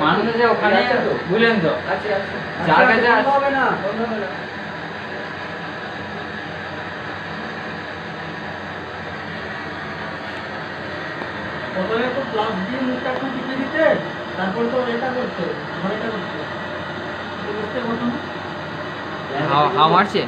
মানুষ আছে ওখানে বুঝলেন তো যার কাছে হবে না প্রথমে তো প্লাস দিয়ে মুখটা একটু টিপে দিতে, তারপর তো এটা করতে ঘরেটা করতে বুঝতে প্রথমে হাওয়া মারছে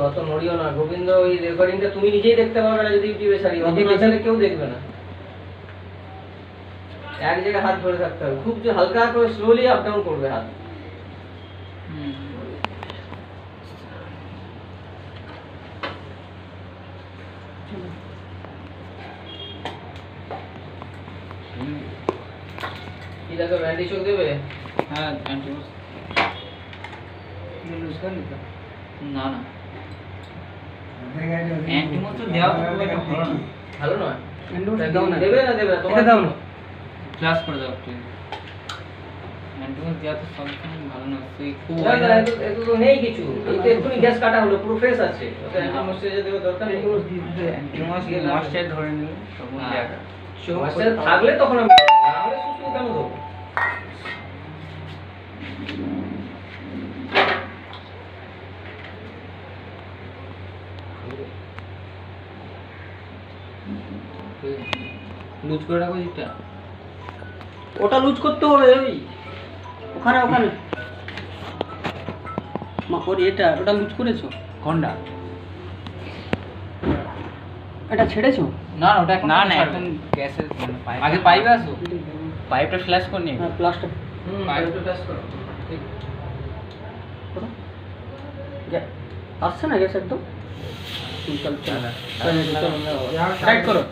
অত নড়িও না গোবিন্দ, ওই রেকর্ডিংটা তুমি নিজেই দেখতে পাবে না যদি ইউটিউবে ছাড়ি, অত না ছাড়লে কেউ দেখবে না। এক জায়গায় হাত ধরে থাকতে হবে, খুব হালকা করে স্লোলি আপ ডাউন করবে হাত। কি দেখো ব্যান্ডি চোখ দেবে? হ্যাঁ অ্যান্টি লুজ করে নিতে না না অ্যান্টিমোস তো দেওয়া তো খুব একটা ভালো না। ভালো নয়। দেবে না দেবে না তোমার দাও না, ক্লাস করে দাও একটু। অ্যান্টিমোস দেওয়া তো সব সময় ভালো না, তুই খুব এত তো নেই কিছু, এই তো এক্ষুনি গ্যাস কাটা হলো, পুরো ফ্রেশ আছে। ওটা অ্যান্টিমোস যে দেবে দরকার নেই। অ্যান্টিমোস ময়েশ্চার ধরে নিলে তখন দেওয়া ময়েশ্চার থাকলে তখন আমি না হলে সুসু কেন দেবো? লুজ করে রাখো দিকটা, ওটা লুজ করতে হবে। ওই ওখানে ওখানে মা ওর এটা ওটা লুজ করেছো? কোনটা? এটা ছেড়েছো? না না ওটা না না এখন গ্যাসের আগে পাইপে আসো, পাইপটা ফ্ল্যাশ করে নিয়ে। হ্যাঁ প্লাস্টার পাইপটা টাচ করো। ঠিক আসছে না গ্যাস একদম? রাইট করো।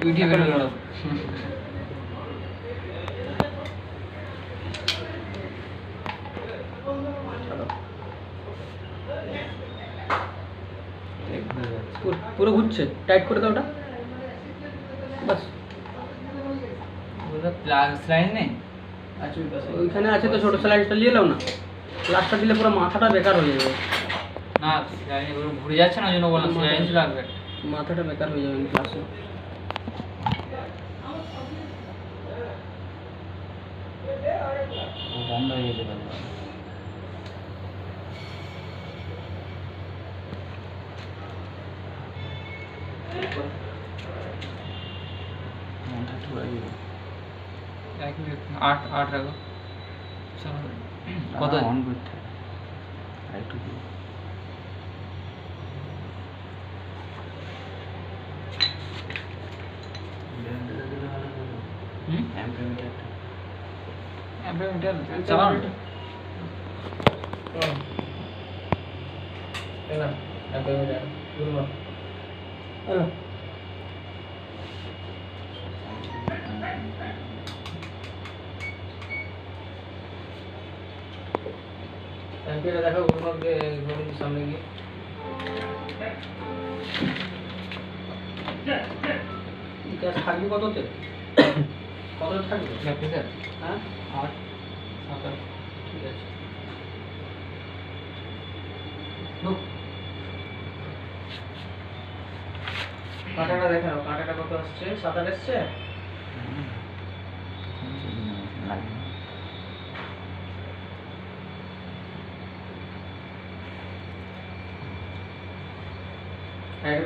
ভিডিও করে দাও। পুরো ঘুরছে, টাইট করে দাও ওটা বাস। ওটা প্লাগ স্লাইড নেই আচ্ছা ওইখানে আছে তো, ছোট স্লাইডটা নিয়ে নাও না। প্লাস্টার দিলে পুরো মাথাটা বেকার হয়ে যাবে। না স্লাইড ঘুরে যাচ্ছে না, ওই জন্য বললাম স্লাইড লাগবে। মাথাটা বেকার হয়ে যাবে ক্লাসে। বন্ধ হয়ে যেতে পারে। আট রাখো কত অন করতে একটু চালাও না। দেখো গুরুমাকে সামনে গিয়ে গ্যাস থাকবে কততে? কত থাকবে? হ্যাঁ 8 7 8 ঠিক আছে। কাঁটাটা দেখাও, কাঁটাটা কত আসছে? 7 8 আসছে?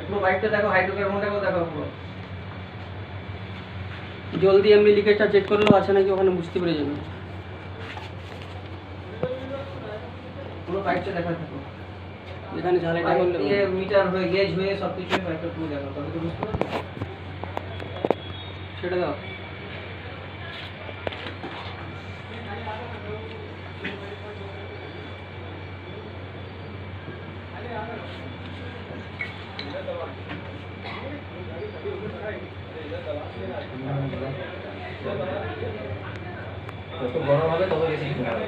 পুরো বাইকটা দেখো, হাইড্রোকার্বনটাকেও দেখো পুরো। জলদি এমনি লিকেজটা চেক করলেও আছে নাকি ওখানে বুঝতে পেরে যাবে। পুরো বাইকটা দেখা থাকো, এখানে ঝালাইটা করলে মিটার হয়ে গেজ হয়ে সব কিছু বাইকটা পুরো দেখো, তবে তো বুঝতে পারবে। সেটা দাও। যত গরম হবে তত বেশি ঠান্ডা হবে।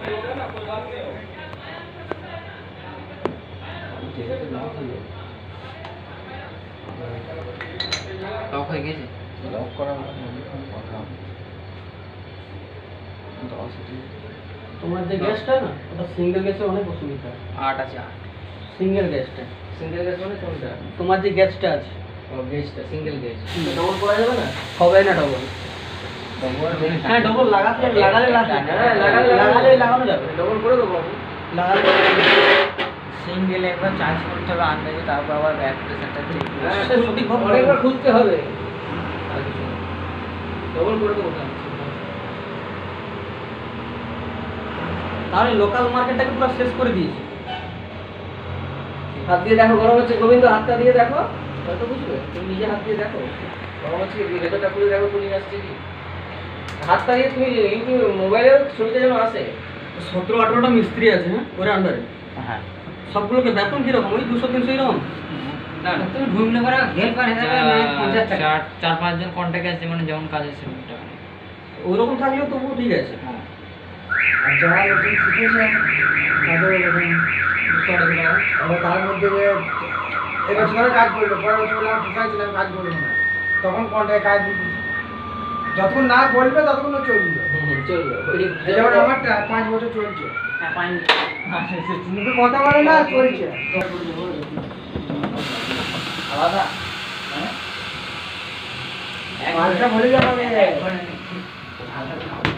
লক হয়ে গেছে? লক করা কথা তোমার যে গ্যাসটা না ওটা সিঙ্গেল গ্যাসে অনেক অসুবিধা। 8 আছে 8। সিঙ্গেল গ্যাসটা, সিঙ্গেল গ্যাস মানে কোনটা? তোমার যে গ্যাসটা আছে ও গ্যাসটা সিঙ্গেল গ্যাস ডবল করা যাবে না? হবে না ডবল। হ্যাঁ ডবল লাগালে লাগানো যাবে, ডবল করে দেবো আমি। লাগালে সিঙ্গেল একবার চার্জ করতে হবে আন্দাজে, তারপর আবার ব্যাক প্রেসারটা চেক করতে হবে। সে সঠিকভাবে অনেকবার খুঁজতে হবে। ডবল করে দেবো না। তাহলে লোকাল মার্কেটটাকে পুরো শেষ করে দিয়েছে। হাত দিয়ে দেখো গরম হচ্ছে, গোবিন্দ হাতটা দিয়ে দেখো, হয়তো বুঝবে। তুমি নিজে হাত দিয়ে দেখো গরম হচ্ছে কি, ভেতরটা খুলে দেখো কুলিং আসছে কি। হাতটা দিয়ে তুমি ইউটিউব মোবাইলেও ছবিটা যেন আসে। 17-18টা মিস্ত্রি আছে হ্যাঁ ওর আন্ডারে। হ্যাঁ, সবগুলোকে বেতন কিরকম? ওই 200-300 এরকম? না না, তুমি ঢুকলে পরে হেল্পার হিসেবে 50 টাকা। 4-5 জন কন্ট্যাক্ট আছে, মানে যেমন কাজ আছে সেরকম টাকা নেই। ওইরকম থাকলেও তবুও ঠিক আছে। হ্যাঁ, আর যারা নতুন শিখেছে তাদের এরকম 200 টাকা, আবার তার মধ্যে যে এবছরে কাজ করলো, পরের বছর বললাম কোথায় ছিলাম কাজ করবো না, তখন কন্ট্রাক্ট কাজ দিয়ে দিচ্ছি। যতক্ষণ না বলবে ততক্ষণ ও চলবে। চলবে। এই যেমন আমারটা 5 বছর চলছে, হ্যাঁ পাইনি। মুখে কথা বলে না, চলছে। আলাদা মালটা ভরে যাবে আমি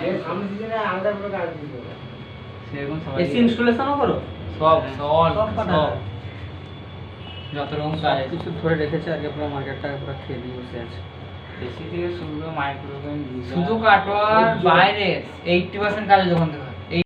এই সামনে সিজনে আলাদা করে কাজ দিতে হবে। সেরকম সবাই এসি ইনস্টলেশনও করো? সব সব কাটা সব যায়। যত রকম কাজ আছে। কিছু ধরে রেখেছে আজকে পুরো মার্কেটটাকে পুরো খেয়ে দিয়ে বসে আছে। এসি থেকে শুরু করে মাইক্রোওয়েভ শুধু কাটোয়ার বাইরে 80% কাজ যখন থেকে